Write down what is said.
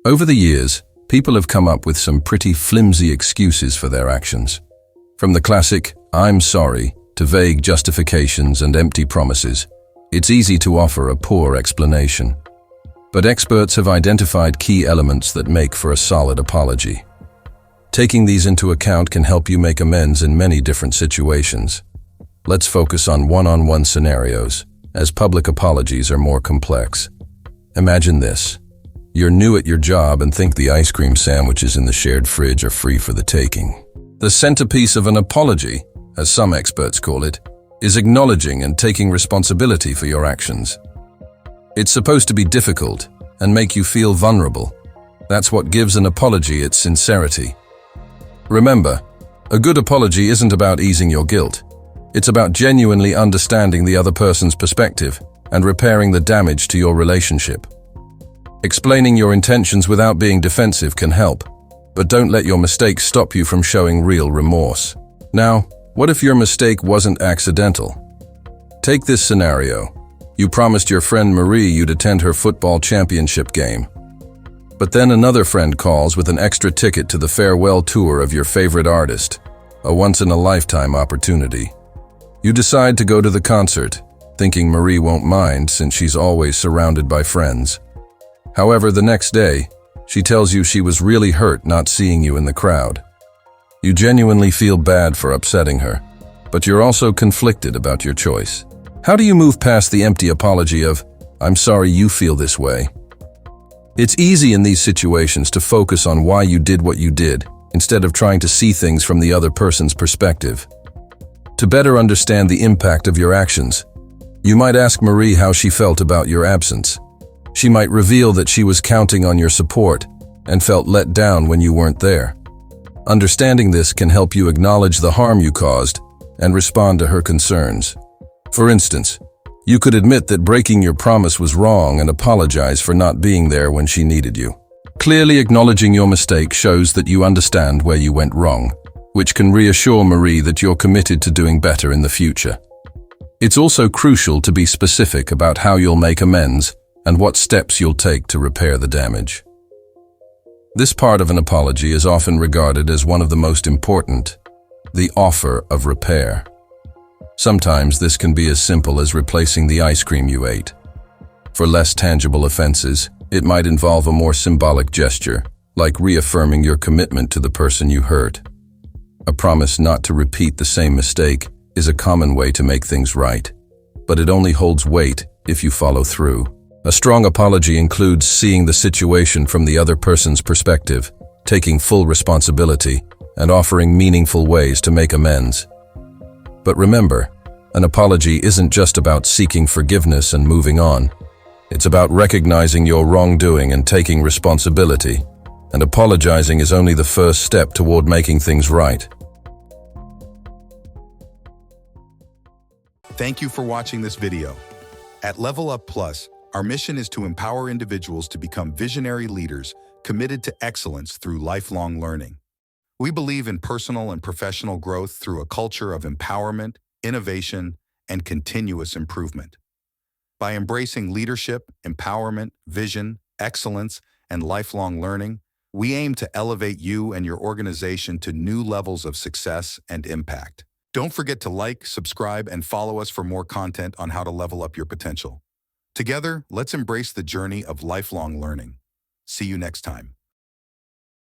Over the years, people have come up with some pretty flimsy excuses for their actions. From the classic, "I'm sorry," to vague justifications and empty promises, it's easy to offer a poor explanation. But experts have identified key elements that make for a solid apology. Taking these into account can help you make amends in many different situations. Let's focus on one-on-one scenarios, as public apologies are more complex. Imagine this. You're new at your job and think the ice cream sandwiches in the shared fridge are free for the taking. The centerpiece of an apology, as some experts call it, is acknowledging and taking responsibility for your actions. It's supposed to be difficult and make you feel vulnerable. That's what gives an apology its sincerity. Remember, a good apology isn't about easing your guilt. It's about genuinely understanding the other person's perspective and repairing the damage to your relationship. Explaining your intentions without being defensive can help, but don't let your mistakes stop you from showing real remorse. Now, what if your mistake wasn't accidental? Take this scenario. You promised your friend Marie you'd attend her football championship game. But then another friend calls with an extra ticket to the farewell tour of your favorite artist, a once-in-a-lifetime opportunity. You decide to go to the concert, thinking Marie won't mind since she's always surrounded by friends. However, the next day, she tells you she was really hurt not seeing you in the crowd. You genuinely feel bad for upsetting her, but you're also conflicted about your choice. How do you move past the empty apology of, "I'm sorry you feel this way"? It's easy in these situations to focus on why you did what you did, instead of trying to see things from the other person's perspective. To better understand the impact of your actions, you might ask Marie how she felt about your absence. She might reveal that she was counting on your support and felt let down when you weren't there. Understanding this can help you acknowledge the harm you caused and respond to her concerns. For instance, you could admit that breaking your promise was wrong and apologize for not being there when she needed you. Clearly acknowledging your mistake shows that you understand where you went wrong, which can reassure Marie that you're committed to doing better in the future. It's also crucial to be specific about how you'll make amends and what steps you'll take to repair the damage. This part of an apology is often regarded as one of the most important, the offer of repair. Sometimes this can be as simple as replacing the ice cream you ate. For less tangible offenses, it might involve a more symbolic gesture, like reaffirming your commitment to the person you hurt. A promise not to repeat the same mistake is a common way to make things right, but it only holds weight if you follow through. A strong apology includes seeing the situation from the other person's perspective, taking full responsibility, and offering meaningful ways to make amends. But remember, an apology isn't just about seeking forgiveness and moving on. It's about recognizing your wrongdoing and taking responsibility. And apologizing is only the first step toward making things right. Thank you for watching this video. At Level Up Plus, our mission is to empower individuals to become visionary leaders committed to excellence through lifelong learning. We believe in personal and professional growth through a culture of empowerment, innovation, and continuous improvement. By embracing leadership, empowerment, vision, excellence, and lifelong learning, we aim to elevate you and your organization to new levels of success and impact. Don't forget to like, subscribe, and follow us for more content on how to level up your potential. Together, let's embrace the journey of lifelong learning. See you next time.